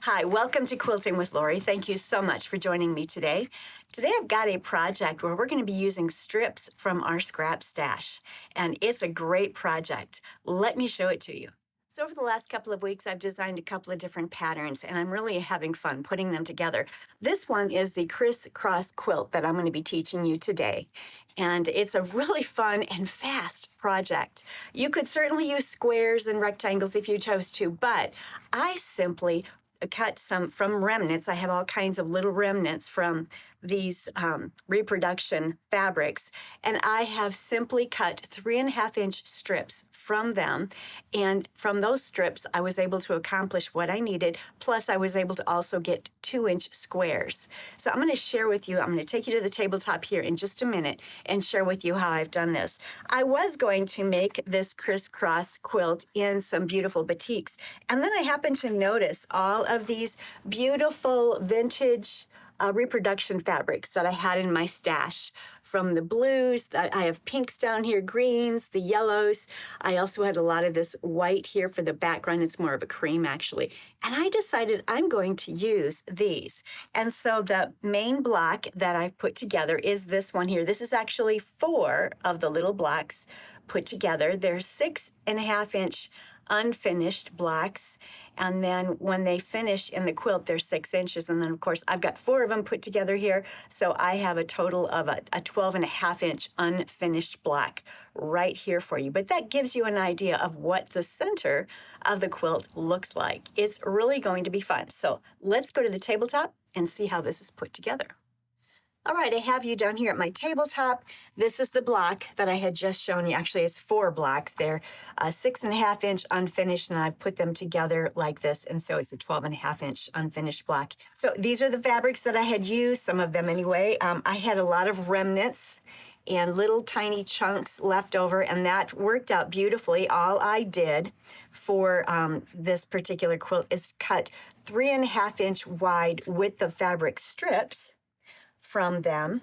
Hi, welcome to Quilting with Lori. Thank you so much for joining me today. Today I've got a project where we're going to be using strips from our scrap stash, and it's a great project. Let me show it to you. So over the last couple of weeks, I've designed a couple of different patterns, and I'm really having fun putting them together. This one is the Criss cross quilt that I'm going to be teaching you today, and it's a really fun and fast project. You could certainly use squares and rectangles if you chose to, but I simply cut some from remnants. I have all kinds of little remnants from these reproduction fabrics, and I have simply cut 3.5-inch strips from them. And from those strips, I was able to accomplish what I needed. Plus, I was able to also get 2-inch squares. So I'm going to share with you, I'm going to take you to the tabletop here in just a minute and share with you how I've done this. I was going to make this crisscross quilt in some beautiful batiks. And then I happened to notice all of these beautiful vintage reproduction fabrics that I had in my stash, from the blues. I have pinks down here, greens, the yellows. I also had a lot of this white here for the background. It's more of a cream, actually. And I decided I'm going to use these. And so the main block that I've put together is this one here. This is actually 4 of the little blocks put together. They're 6.5-inch unfinished blocks, and then when they finish in the quilt, they're 6 inches. And then, of course, I've got 4 of them put together here, so I have a total of a 12.5-inch unfinished block right here for you. But that gives you an idea of what the center of the quilt looks like. It's really going to be fun. So let's go to the tabletop and see how this is put together. All right, I have you down here at my tabletop. This is the block that I had just shown you. Actually, it's 4 blocks. They're 6.5-inch unfinished, and I've put them together like this, and so it's a 12.5-inch unfinished block. So these are the fabrics that I had used, some of them anyway. I had a lot of remnants and little tiny chunks left over, and that worked out beautifully. All I did for this particular quilt is cut 3.5-inch wide width of fabric strips from them,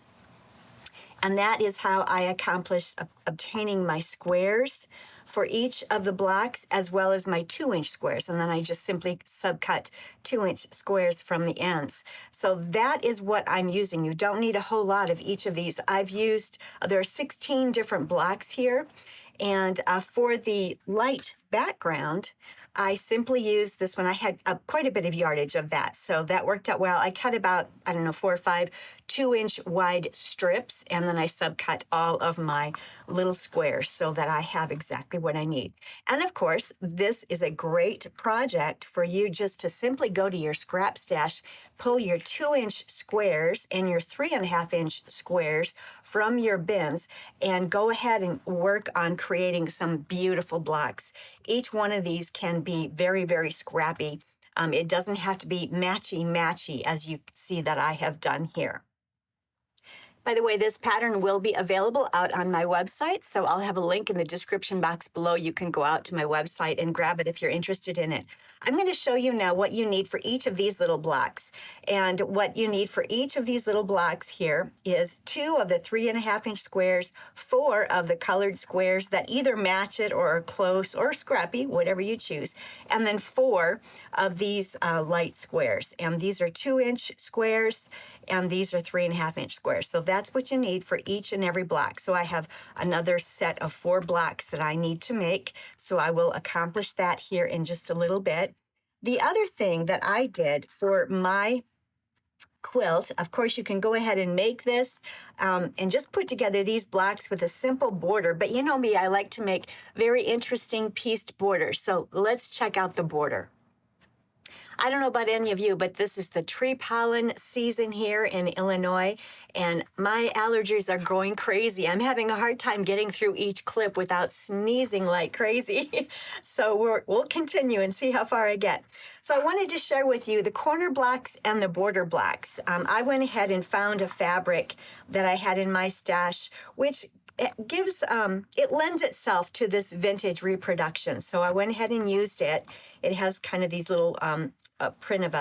and that is how I accomplished obtaining my squares for each of the blocks, as well as my 2-inch squares, and then I just simply subcut 2-inch squares from the ends. So that is what I'm using. You don't need a whole lot of each of these. I've used, there are 16 different blocks here, and for the light background, I simply used this one. I had quite a bit of yardage of that, so that worked out well. I cut about, 4 or 5 2-inch wide strips, and then I subcut all of my little squares so that I have exactly what I need. And of course, this is a great project for you just to simply go to your scrap stash, pull your 2-inch squares and your 3.5-inch squares from your bins, and go ahead and work on creating some beautiful blocks. Each one of these can be very, very scrappy. It doesn't have to be matchy-matchy, as you see that I have done here. By the way, this pattern will be available out on my website, so I'll have a link in the description box below. You can go out to my website and grab it if you're interested in it. I'm going to show you now what you need for each of these little blocks. And what you need for each of these little blocks here is 2 of the 3.5-inch squares, 4 of the colored squares that either match it or are close or scrappy, whatever you choose, and then 4 of these light squares. And these are 2-inch squares, and these are 3.5-inch squares. So that's what you need for each and every block. So I have another set of 4 blocks that I need to make. So I will accomplish that here in just a little bit. The other thing that I did for my quilt, of course, you can go ahead and make this and just put together these blocks with a simple border. But you know me, I like to make very interesting pieced borders. So let's check out the border. I don't know about any of you, but this is the tree pollen season here in Illinois, and my allergies are going crazy. I'm having a hard time getting through each clip without sneezing like crazy. So we'll continue and see how far I get. So I wanted to share with you the corner blocks and the border blocks. I went ahead and found a fabric that I had in my stash, which it lends itself to this vintage reproduction. So I went ahead and used it. It has kind of these little print of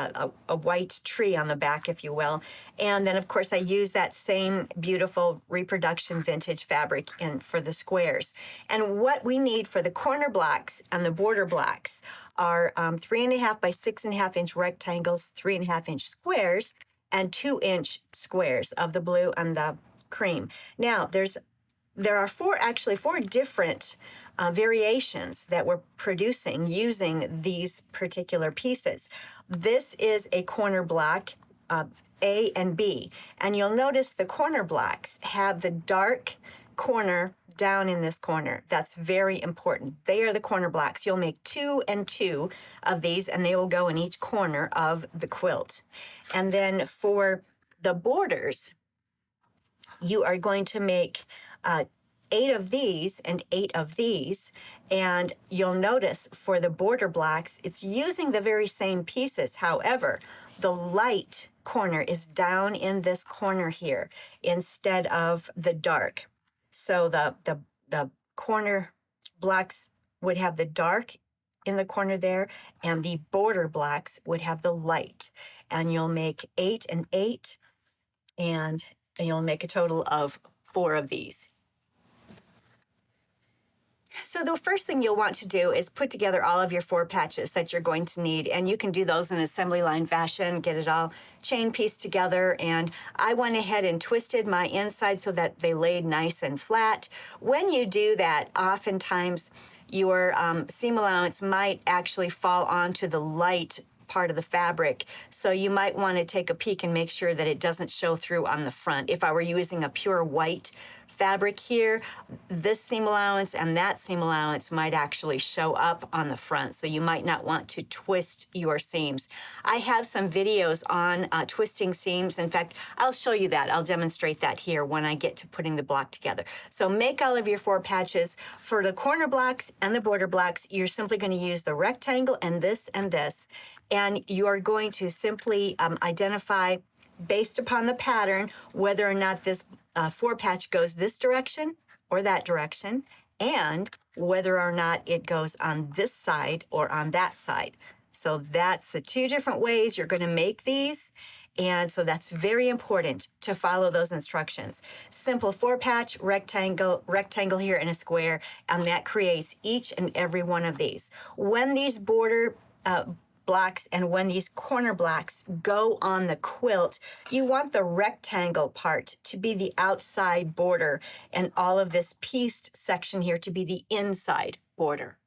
a white tree on the back, if you will. And then, of course, I use that same beautiful reproduction vintage fabric for the squares. And what we need for the corner blocks and the border blocks are 3.5 by 6.5 inch rectangles, 3.5 inch squares, and 2-inch squares of the blue and the cream. Now, there are actually four different variations that we're producing using these particular pieces. This is a corner block, A and B, and you'll notice the corner blocks have the dark corner down in this corner. That's very important. They are the corner blocks. You'll make 2 and 2 of these, and they will go in each corner of the quilt. And then for the borders, you are going to make 8 of these and 8 of these, and you'll notice for the border blocks, it's using the very same pieces. However, the light corner is down in this corner here instead of the dark. So the corner blocks would have the dark in the corner there, and the border blocks would have the light. And you'll make 8 and 8, and you'll make a total of 4 of these. So the first thing you'll want to do is put together all of your 4 patches that you're going to need, and you can do those in assembly line fashion, get it all chain pieced together. And I went ahead and twisted my inside so that they laid nice and flat. When you do that, oftentimes your seam allowance might actually fall onto the light part of the fabric, so you might want to take a peek and make sure that it doesn't show through on the front. If I were using a pure white fabric here, this seam allowance and that seam allowance might actually show up on the front, so you might not want to twist your seams. I have some videos on twisting seams. In fact, I'll show you that. I'll demonstrate that here when I get to putting the block together. So make all of your 4 patches. For the corner blocks and the border blocks, you're simply going to use the rectangle and this, and you are going to simply identify, based upon the pattern, whether or not this 4 patch goes this direction or that direction, and whether or not it goes on this side or on that side. So that's the 2 different ways you're going to make these. And so that's very important to follow those instructions. Simple 4 patch, rectangle here in a square, and that creates each and every one of these. When these border blocks and when these corner blocks go on the quilt, you want the rectangle part to be the outside border and all of this pieced section here to be the inside border.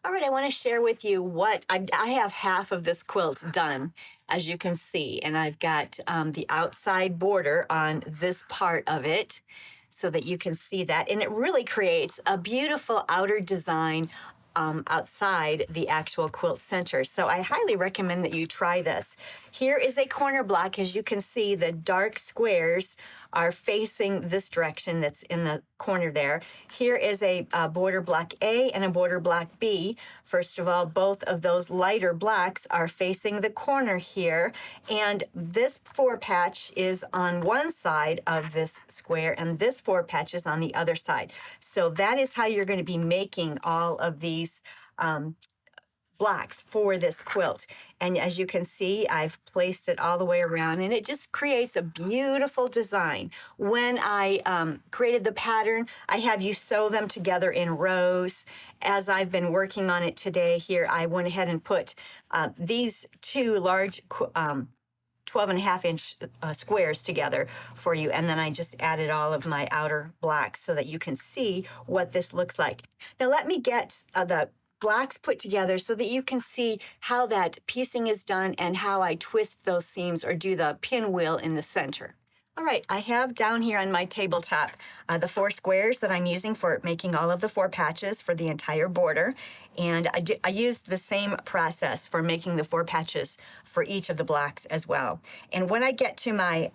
All right, I want to share with you what I have half of this quilt done, as you can see, and I've got the outside border on this part of it so that you can see that, and it really creates a beautiful outer design outside the actual quilt center. So I highly recommend that you try this. Here is a corner block. As you can see, the dark squares are facing this direction that's in the corner there. Here is a border block A and a border block B. First of all, both of those lighter blocks are facing the corner here, and this 4 patch is on one side of this square, and this 4 patch is on the other side. So that is how you're going to be making all of these blocks for this quilt. And as you can see, I've placed it all the way around, and it just creates a beautiful design. When I created the pattern, I have you sew them together in rows. As I've been working on it today here, I went ahead and put these 2 large 12.5 inch squares together for you, and then I just added all of my outer blocks so that you can see what this looks like. Now let me get the blocks put together so that you can see how that piecing is done and how I twist those seams or do the pinwheel in the center. All right, I have down here on my tabletop the 4 squares that I'm using for making all of the 4 patches for the entire border. And I used the same process for making the 4 patches for each of the blocks as well. And when I get to my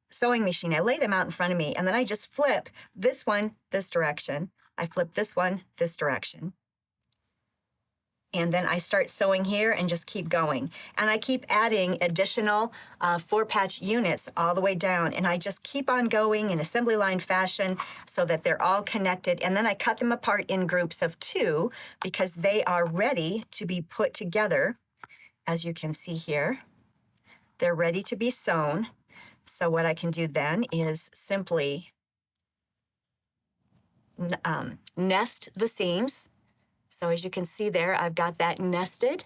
sewing machine, I lay them out in front of me, and then I just flip this one this direction. I flip this one this direction. And then I start sewing here and just keep going. And I keep adding additional 4 patch units all the way down. And I just keep on going in assembly line fashion so that they're all connected. And then I cut them apart in groups of 2 because they are ready to be put together as you can see here, they're ready to be sewn. So what I can do then is simply nest the seams. So as you can see there, I've got that nested,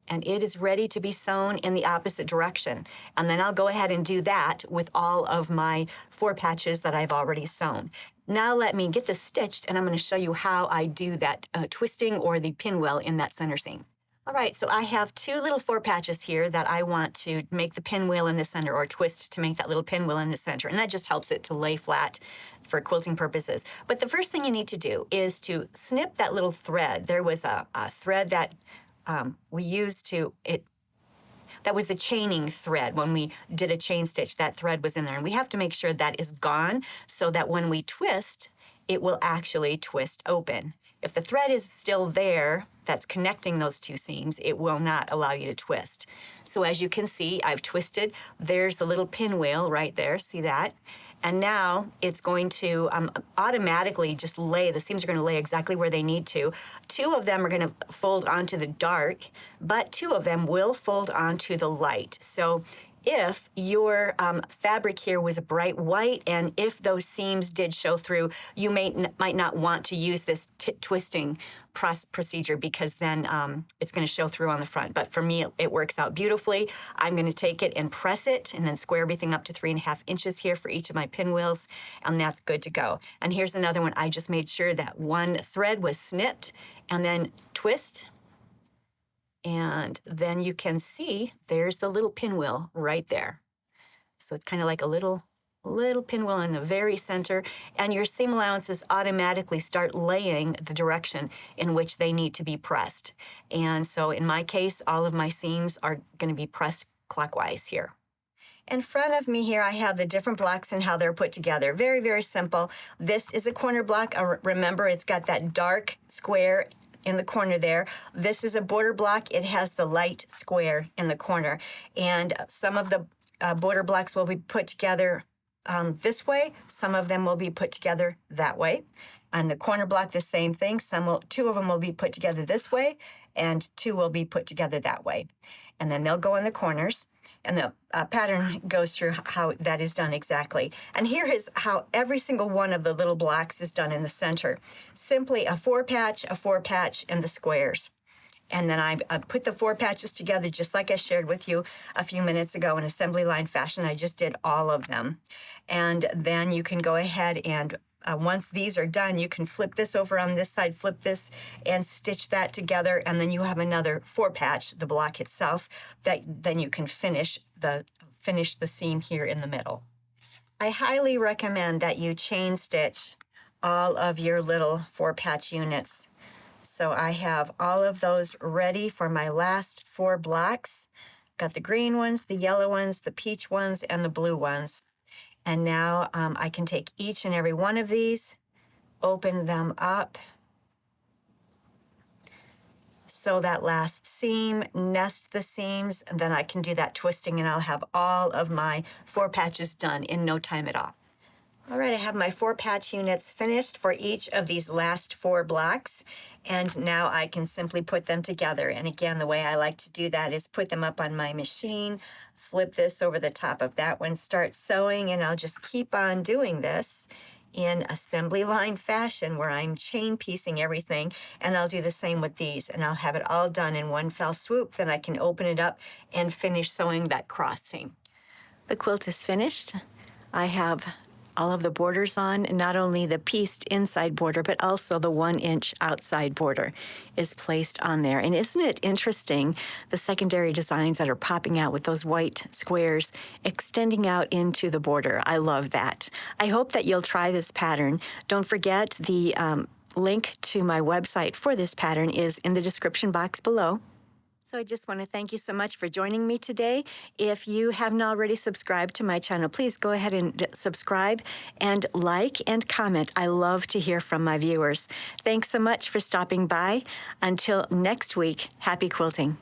and it is ready to be sewn in the opposite direction. And then I'll go ahead and do that with all of my 4 patches that I've already sewn. Now let me get this stitched, and I'm going to show you how I do that twisting or the pinwheel in that center seam. All right, so I have 2 little 4 patches here that I want to make the pinwheel in the center, or twist to make that little pinwheel in the center, and that just helps it to lay flat for quilting purposes. But the first thing you need to do is to snip that little thread. There was a thread that we used that was the chaining thread. When we did a chain stitch, that thread was in there, and we have to make sure that is gone so that when we twist, it will actually twist open. If the thread is still there, that's connecting those 2 seams, it will not allow you to twist. So as you can see, I've twisted. There's the little pinwheel right there, see that? And now it's going to automatically just lay, the seams are going to lay exactly where they need to. 2 of them are going to fold onto the dark, but 2 of them will fold onto the light. So if your fabric here was a bright white, and if those seams did show through, you might not want to use this twisting procedure, because then it's going to show through on the front. But for me, it works out beautifully. I'm going to take it and press it, and then square everything up to 3.5 inches here for each of my pinwheels, and that's good to go. And here's another one. I just made sure that one thread was snipped, and then twist. And then you can see there's the little pinwheel right there. So it's kind of like a little pinwheel in the very center, and your seam allowances automatically start laying the direction in which they need to be pressed. And so in my case, all of my seams are going to be pressed clockwise here. In front of me here, I have the different blocks and how they're put together. Very, very simple. This is a corner block. Remember, it's got that dark square in the corner there. This is a border block. It has the light square in the corner. And some of the border blocks will be put together this way. Some of them will be put together that way. On the corner block, the same thing. 2 of them will be put together this way, and 2 will be put together that way. And then they'll go in the corners, and the pattern goes through how that is done exactly. And here is how every single one of the little blocks is done in the center. Simply a 4 patch, and the squares. And then I put the 4 patches together just like I shared with you a few minutes ago in assembly line fashion. I just did all of them. And then you can go ahead and once these are done, you can flip this over on this side, flip this, and stitch that together, and then you have another 4 patch, the block itself, that then you can finish the seam here in the middle. I highly recommend that you chain stitch all of your little 4 patch units. So I have all of those ready for my last 4 blocks. Got the green ones, the yellow ones, the peach ones, and the blue ones. And now I can take each and every one of these, open them up, sew that last seam, nest the seams, and then I can do that twisting, and I'll have all of my 4 patches done in no time at all. All right, I have my 4 patch units finished for each of these last 4 blocks, and now I can simply put them together. And again, the way I like to do that is put them up on my machine, flip this over the top of that one, start sewing, and I'll just keep on doing this in assembly line fashion where I'm chain piecing everything, and I'll do the same with these, and I'll have it all done in one fell swoop. Then I can open it up and finish sewing that cross seam. The quilt is finished. I have all of the borders on, and not only the pieced inside border, but also the 1-inch outside border is placed on there. And isn't it interesting, the secondary designs that are popping out with those white squares extending out into the border? I love that. I hope that you'll try this pattern. Don't forget, the link to my website for this pattern is in the description box below. So I just want to thank you so much for joining me today. If you haven't already subscribed to my channel, please go ahead and subscribe and like and comment. I love to hear from my viewers. Thanks so much for stopping by. Until next week, happy quilting.